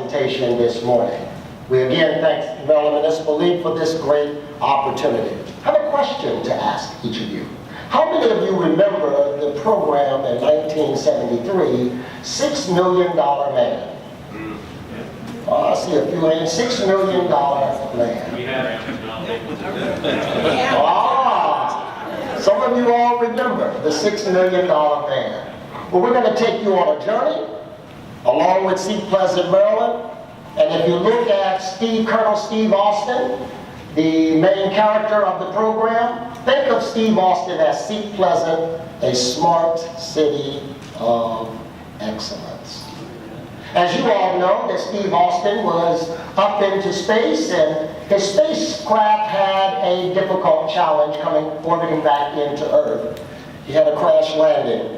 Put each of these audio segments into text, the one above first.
presentation this morning. We again thank the Maryland Municipal League for this great opportunity. I have a question to ask each of you. How many of you remember the program in 1973, $6 Million Man? Oh, I see a few hands. $6 Million Man. We have. Some of you all remember the $6 Million Man. Well, we're going to take you on a journey along with Seat Pleasant, Maryland. And if you look at Colonel Steve Austin, the main character of the program, think of Steve Austin as Seat Pleasant, a smart city of excellence. As you all know, that Steve Austin was up into space, and his spacecraft had a difficult challenge orbiting back into Earth. He had a crash landing.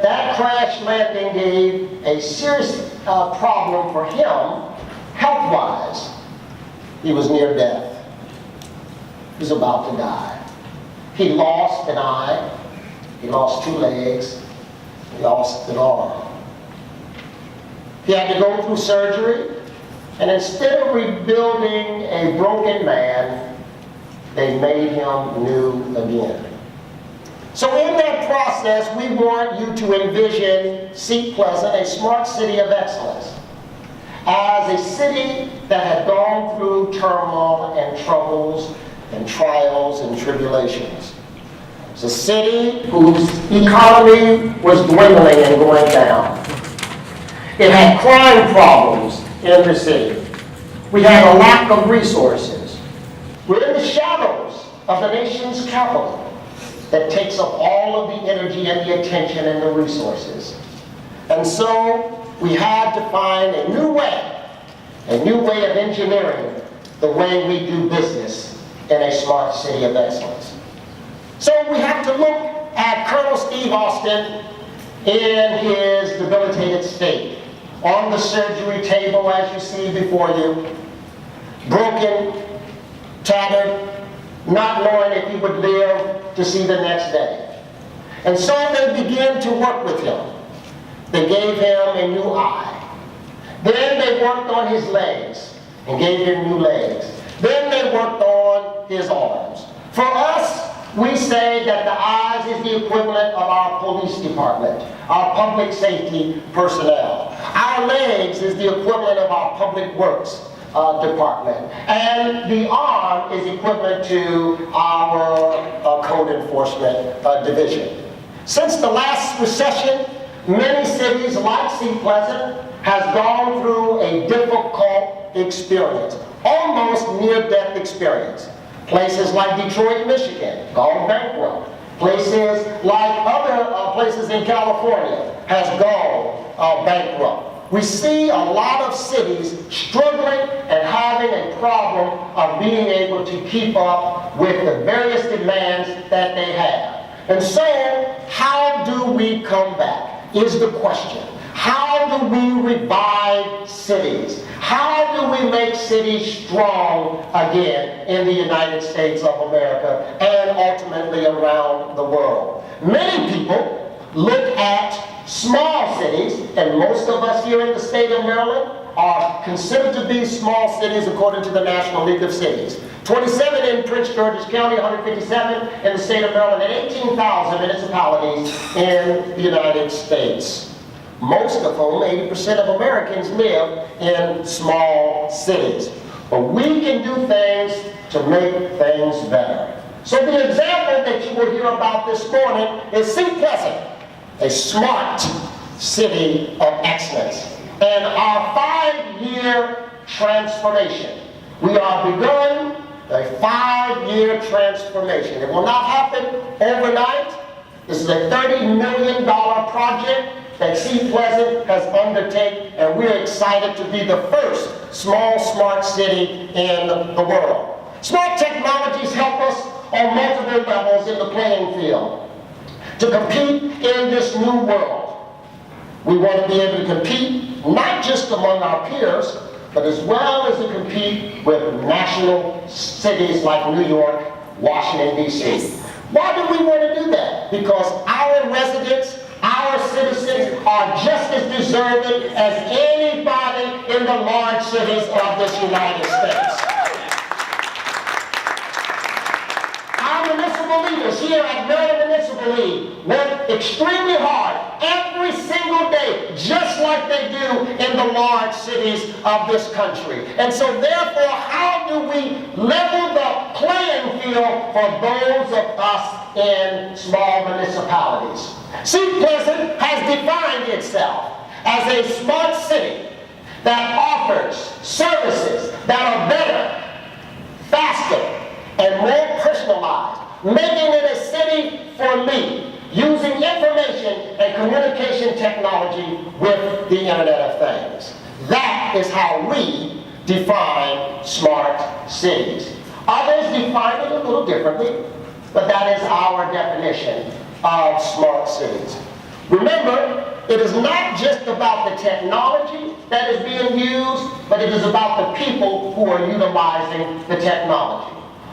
That crash landing gave a serious problem for him, health-wise. He was near death. He was about to die. He lost an eye. He lost 2 legs. He lost an arm. He had to go through surgery, and instead of rebuilding a broken man, they made him new again. So in that process, we want you to envision Seat Pleasant, a smart city of excellence, as a city that had gone through turmoil and troubles and trials and tribulations. It's a city whose economy was dwindling and going down. It had crime problems in the city. We had a lack of resources. We're in the shadows of the nation's capital that takes up all of the energy and the attention and the resources. And so we had to find a new way of engineering the way we do business in a smart city of excellence. So we have to look at Colonel Steve Austin in his debilitated state, on the surgery table as you see before you, broken, tattered, not knowing if he would live to see the next day. And so they began to work with him. They gave him a new eye. Then they worked on his legs and gave him new legs. Then they worked on his arms. For us, we say that the eyes is the equivalent of our police department, our public safety personnel. Our legs is the equivalent of our public works department. And the arm is equivalent to our code enforcement division. Since the last recession, many cities like Seat Pleasant has gone through a difficult experience, almost near-death experience. Places like Detroit, Michigan, gone bankrupt. Places like other places in California has gone bankrupt. We see a lot of cities struggling and having a problem of being able to keep up with the various demands that they have. And so, how do we come back is the question. How do we revive cities? How do we make cities strong again in the United States of America and ultimately around the world? Many people look at small cities, and most of us here in the state of Maryland are considered to be small cities according to the National League of Cities. 27 in Prince George's County, 157 in the state of Maryland, and 18,000 municipalities in the United States. Most of whom, 80% of Americans, live in small cities. But we can do things to make things better. So the example that you will hear about this morning is Seat Pleasant, a smart city of excellence. And our 5-year transformation. We are begun a 5-year transformation. It will not happen overnight. This is a $30 million project that Seat Pleasant has undertaken, and we're excited to be the first small, smart city in the world. Smart technologies help us on multiple levels in the playing field to compete in this new world. We want to be able to compete not just among our peers, but as well as to compete with national cities like New York, Washington, D.C. Why do we want to do that? Because our residents our citizens are just as deserving as anybody in the large cities of this United States. Our municipal leaders here at Maryland Municipal League work extremely hard every single day, just like they do in the large cities of this country. And so therefore, how do we level the playing field for those of us in small municipalities? Seat Pleasant has defined itself as a smart city that offers services that are better, faster, and more personalized, making it a city for me, using information and communication technology with the Internet of Things. That is how we define smart cities. Others define it a little differently, but that is our definition of smart cities. Remember, it is not just about the technology that is being used, but it is about the people who are utilizing the technology.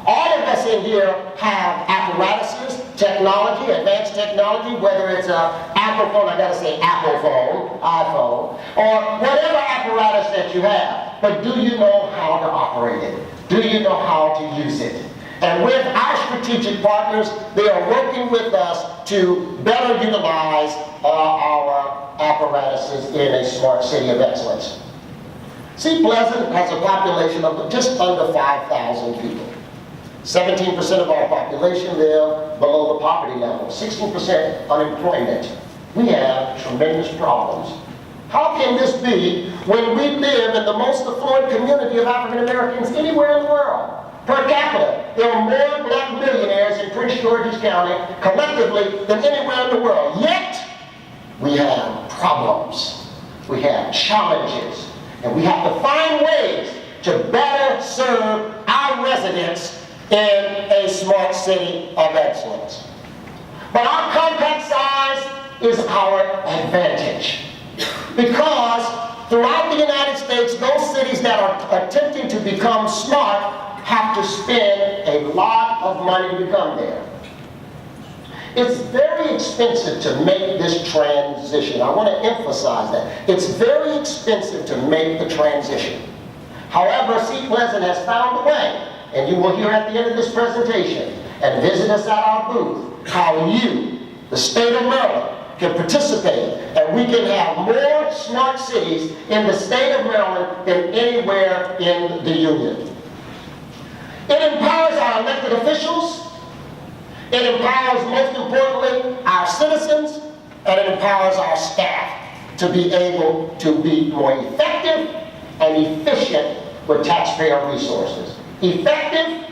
All of us in here have apparatuses, technology, advanced technology, whether it's an Apple phone, I gotta say Apple phone, iPhone, or whatever apparatus that you have. But do you know how to operate it? Do you know how to use it? And with our strategic partners, they are working with us to better utilize our apparatuses in a smart city of excellence. Seat Pleasant has a population of just under 5,000 people. 17% of our population live below the poverty level, 16% unemployment. We have tremendous problems. How can this be when we live in the most affluent community of African Americans anywhere in the world? Per capita, there are more black millionaires in Prince George's County collectively than anywhere in the world. Yet, we have problems, we have challenges, and we have to find ways to better serve our residents in a smart city of excellence. But our compact size is our advantage, because throughout the United States, those cities that are attempting to become smart have to spend a lot of money to become there. It's very expensive to make this transition. I want to emphasize that. It's very expensive to make the transition. However, Seat Pleasant has found a way, and you will hear at the end of this presentation, and visit us at our booth, how you, the state of Maryland, can participate, and we can have more smart cities in the state of Maryland than anywhere in the Union. It empowers our elected officials, it empowers, most importantly, our citizens, and it empowers our staff to be able to be more effective and efficient with taxpayer resources. Effective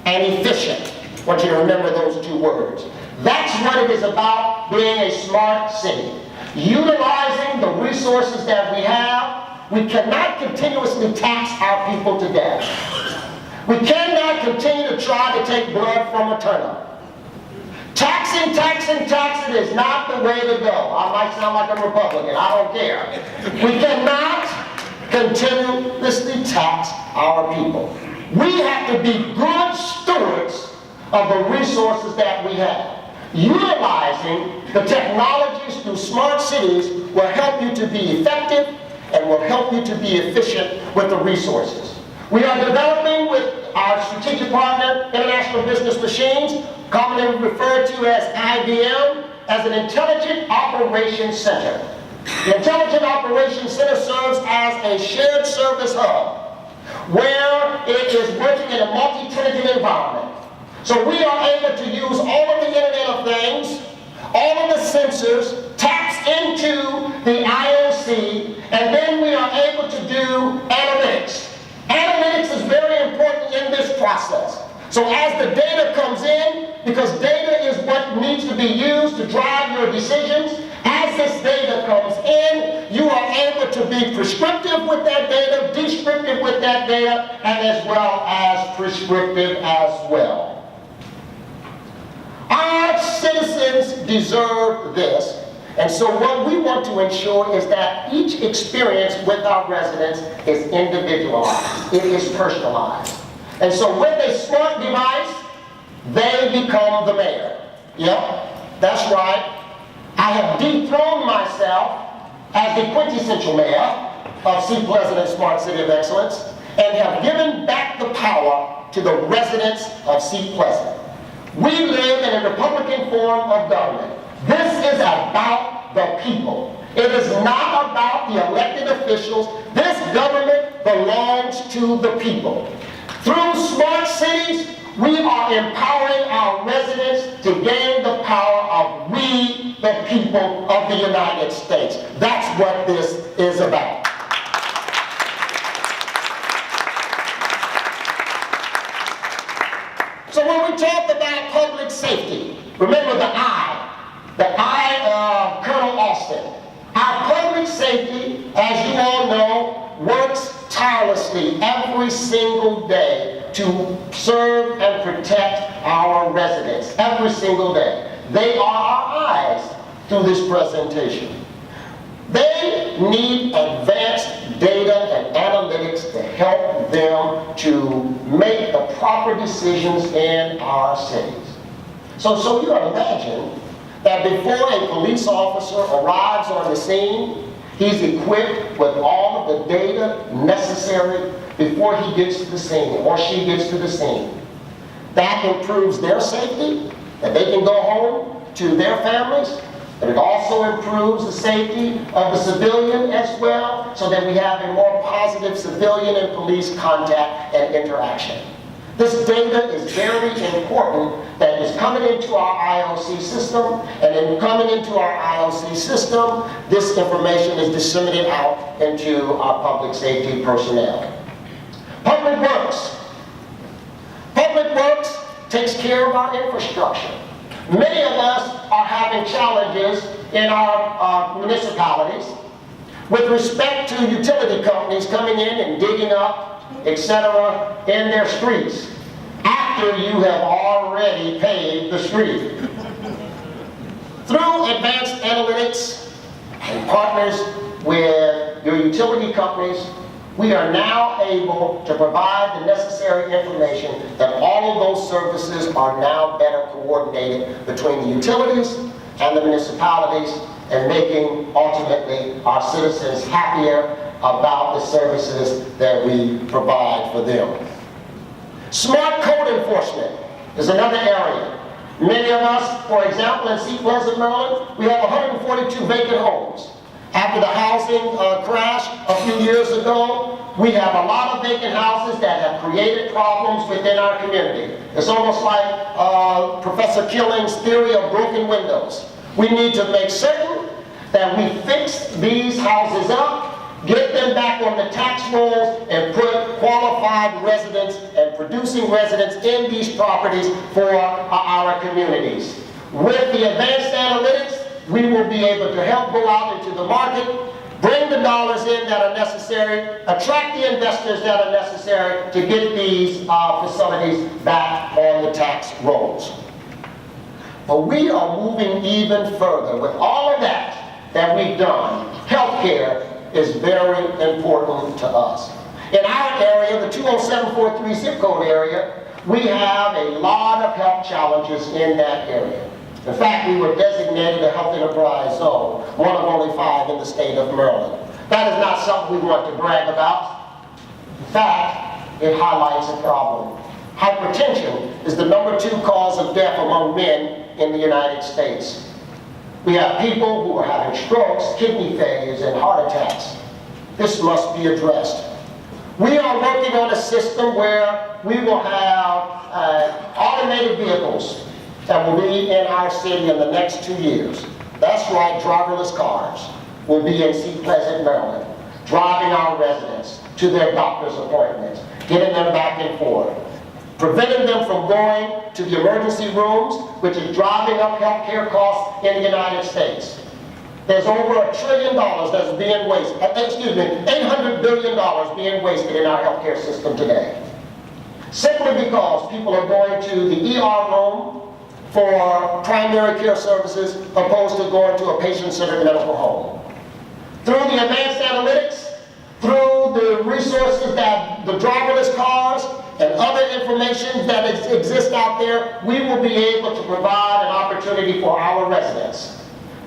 and efficient. I want you to remember those two words. That's what it is about being a smart city. Utilizing the resources that we have. We cannot continuously tax our people to death. We cannot continue to try to take blood from a turnip. Taxing is not the way to go. I might sound like a Republican, I don't care. We cannot continuously tax our people. We have to be good stewards of the resources that we have. Utilizing the technologies through smart cities will help you to be effective and will help you to be efficient with the resources. We are developing with our strategic partner, International Business Machines, commonly referred to as IBM, as an Intelligent Operations Center. The Intelligent Operations Center serves as a shared service hub, where it is working in a multi-tenanted environment. So we are able to use all of the Internet of Things, all of the sensors, taps into the IOC, and then we are able to do analytics. Analytics is very important in this process. So as the data comes in, because data is what needs to be used to drive your decisions, as this data comes in, you are able to be prescriptive with that data, descriptive with that data, and as well as prescriptive as well. Our citizens deserve this. And so what we want to ensure is that each experience with our residents is individualized. It is personalized. And so with a smart device, they become the mayor. Yep, that's right. I have dethroned myself as the quintessential mayor of Seat Pleasant and Smart City of Excellence, and have given back the power to the residents of Seat Pleasant. We live in a Republican form of government. This is about the people. It is not about the elected officials. This government belongs to the people. Through smart cities, we are empowering our residents to gain the power of we, the people of the United States. That's what this is about. So when we talk about public safety, remember the I of Colonel Austin. Our public safety, as you all know, works tirelessly every single day to serve and protect our residents, every single day. They are our eyes through this presentation. They need advanced data and analytics to help them to make the proper decisions in our cities. So you can imagine that before a police officer arrives on the scene, he's equipped with all of the data necessary before he gets to the scene or she gets to the scene. That improves their safety, that they can go home to their families, but it also improves the safety of the civilian as well, so that we have a more positive civilian and police contact and interaction. This data is very important that is coming into our IOC system, and in coming into our IOC system, this information is disseminated out into our public safety personnel. Public Works. Public Works takes care of our infrastructure. Many of us are having challenges in our municipalities with respect to utility companies coming in and digging up, etc., in their streets after you have already paved the street. Through advanced analytics and partners with your utility companies, we are now able to provide the necessary information that all of those services are now better coordinated between the utilities and the municipalities, and making ultimately our citizens happier about the services that we provide for them. Smart code enforcement is another area. Many of us, for example, in Seat Pleasant, Maryland, we have 142 vacant homes. After the housing crash a few years ago, we have a lot of vacant houses that have created problems within our community. It's almost like Professor Killing's theory of broken windows. We need to make certain that we fix these houses up, get them back on the tax rolls, and put qualified residents and producing residents in these properties for our communities. With the advanced analytics, we will be able to help go out into the market, bring the dollars in that are necessary, attract the investors that are necessary to get these facilities back on the tax rolls. But we are moving even further. With all of that we've done, healthcare is very important to us. In our area, the 20743 zip code area, we have a lot of health challenges in that area. In fact, we were designated a health enterprise zone, one of only 5 in the state of Maryland. That is not something we want to brag about. In fact, it highlights a problem. Hypertension is the #2 cause of death among men in the United States. We have people who are having strokes, kidney failures, and heart attacks. This must be addressed. We are working on a system where we will have automated vehicles that will be in our city in the next 2 years. That's right, driverless cars will be in Seat Pleasant, Maryland, driving our residents to their doctor's appointments, getting them back and forth, preventing them from going to the emergency rooms, which is driving up healthcare costs in the United States. There's over $1 trillion that's being wasted, $800 billion being wasted in our healthcare system today. Simply because people are going to the ER room for primary care services opposed to going to a patient-centered medical home. Through the advanced analytics, through the resources that the driverless cars and other information that exists out there, we will be able to provide an opportunity for our residents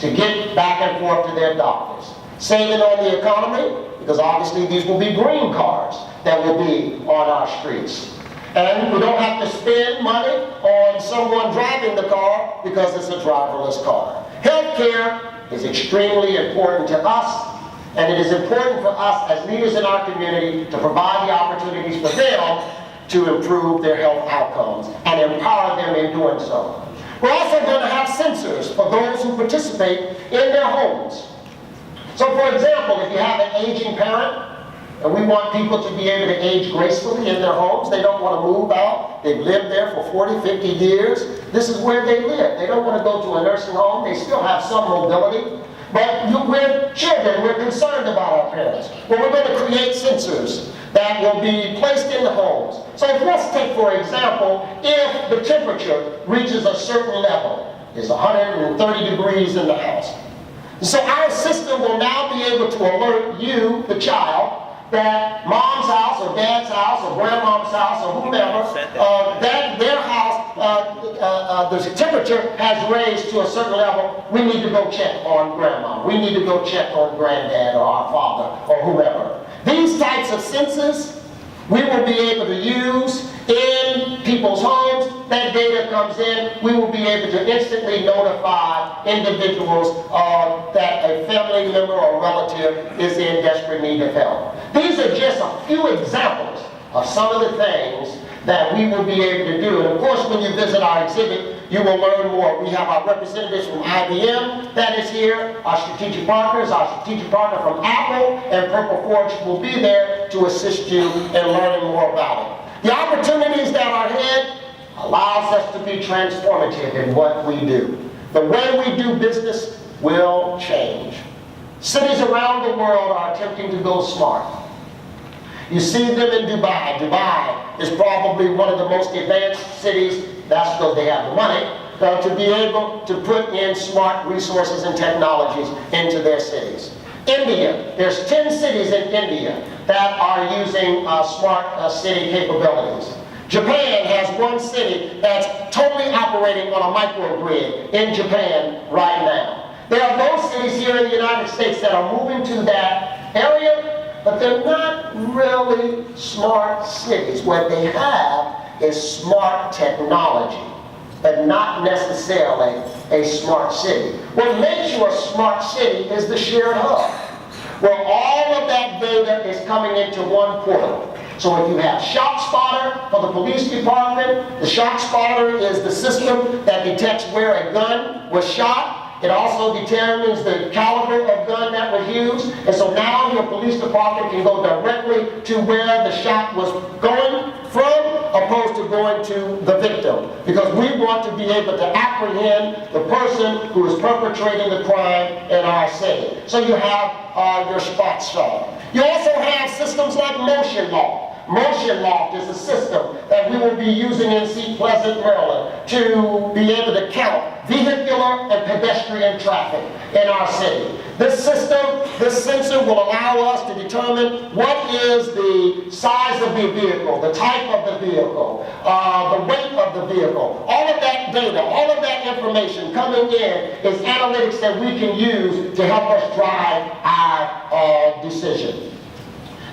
to get back and forth to their doctors. Saving on the economy, because obviously these will be green cars that will be on our streets. And we don't have to spend money on someone driving the car because it's a driverless car. Healthcare is extremely important to us, and it is important for us as leaders in our community to provide the opportunities for them to improve their health outcomes and empower them in doing so. We're also going to have sensors for those who participate in their homes. So for example, if you have an aging parent, and we want people to be able to age gracefully in their homes, they don't want to move out, they've lived there for 40, 50 years, this is where they live. They don't want to go to a nursing home, they still have some mobility, but we're children, we're concerned about our parents. Well, we're going to create sensors that will be placed in the homes. So let's take, for example, if the temperature reaches a certain level, it's 130 degrees in the house. So our system will now be able to alert you, the child, that mom's house or dad's house or grandmom's house or whomever, that their house, the temperature has raised to a certain level. We need to go check on grandma. We need to go check on granddad or our father or whoever. These types of sensors we will be able to use in people's homes. That data comes in, we will be able to instantly notify individuals that a family member or relative is in desperate need of help. These are just a few examples of some of the things that we will be able to do. And of course, when you visit our exhibit, you will learn more. We have our representatives from IBM that is here, our strategic partner from Apple, and Purple Forge will be there to assist you in learning more about it. The opportunities that are ahead allows us to be transformative in what we do. The way we do business will change. Cities around the world are attempting to go smart. You see them in Dubai. Dubai is probably one of the most advanced cities. That's because they have the money to be able to put in smart resources and technologies into their cities. India, there's 10 cities in India that are using smart city capabilities. Japan has one city that's totally operating on a microgrid in Japan right now. There are those cities here in the United States that are moving to that area, but they're not really smart cities. What they have is smart technology, but not necessarily a smart city. What makes you a smart city is the shared hub, where all of that data is coming into one portal. So if you have ShotSpotter for the police department, the ShotSpotter is the system that detects where a gun was shot. It also determines the caliber of gun that was used. And so now your police department can go directly to where the shot was going from, opposed to going to the victim. Because we want to be able to apprehend the person who is perpetrating the crime in our city. So you have your spot shot. You also have systems like Motion Loft. Motion Loft is a system that we will be using in Seat Pleasant, Maryland, to be able to count vehicular and pedestrian traffic in our city. This system, this sensor will allow us to determine what is the size of the vehicle, the type of the vehicle, the weight of the vehicle. All of that data, all of that information coming in is analytics that we can use to help us drive our decision.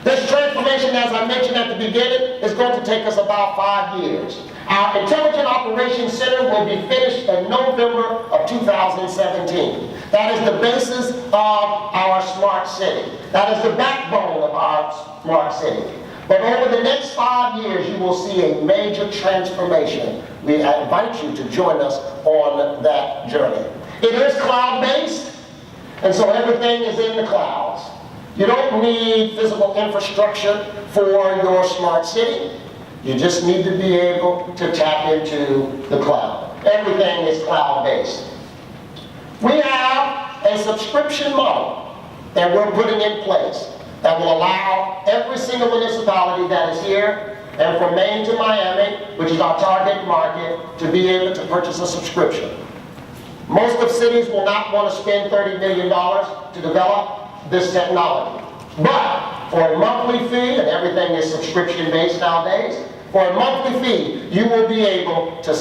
This transformation, as I mentioned at the beginning, is going to take us about 5 years. Our Intelligent Operations Center will be finished in November of 2017. That is the basis of our smart city. That is the backbone of our smart city. But over the next 5 years, you will see a major transformation. We invite you to join us on that journey. It is cloud-based, and so everything is in the clouds. You don't need physical infrastructure for your smart city. You just need to be able to tap into the cloud. Everything is cloud-based. We have a subscription model that we're putting in place that will allow every single municipality that is here, and from Maine to Miami, which is our target market, to be able to purchase a subscription. Most of cities will not want to spend $30 million to develop this technology. But for a monthly fee, and everything is subscription-based nowadays, for a monthly fee, you will be able to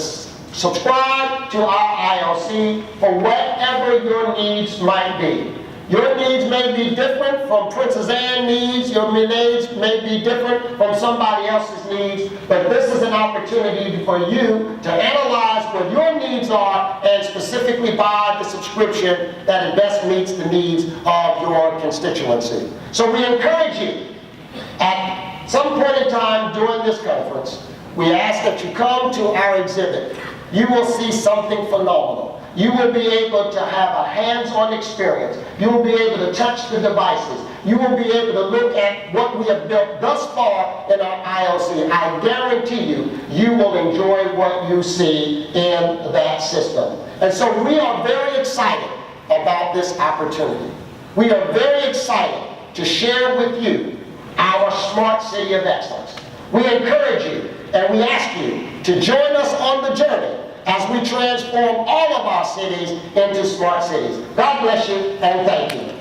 Subscribe to our ILC for whatever your needs might be. Your needs may be different from Princess Anne's needs. Your needs may be different from somebody else's needs. But this is an opportunity for you to analyze what your needs are and specifically buy the subscription that best meets the needs of your constituency. So we encourage you, at some point in time during this conference, we ask that you come to our exhibit. You will see something phenomenal. You will be able to have a hands-on experience. You will be able to touch the devices. You will be able to look at what we have built thus far in our ILC. I guarantee you, you will enjoy what you see in that system. And so we are very excited about this opportunity. We are very excited to share with you our Smart City of Excellence. We encourage you and we ask you to join us on the journey as we transform all of our cities into smart cities. God bless you and thank you.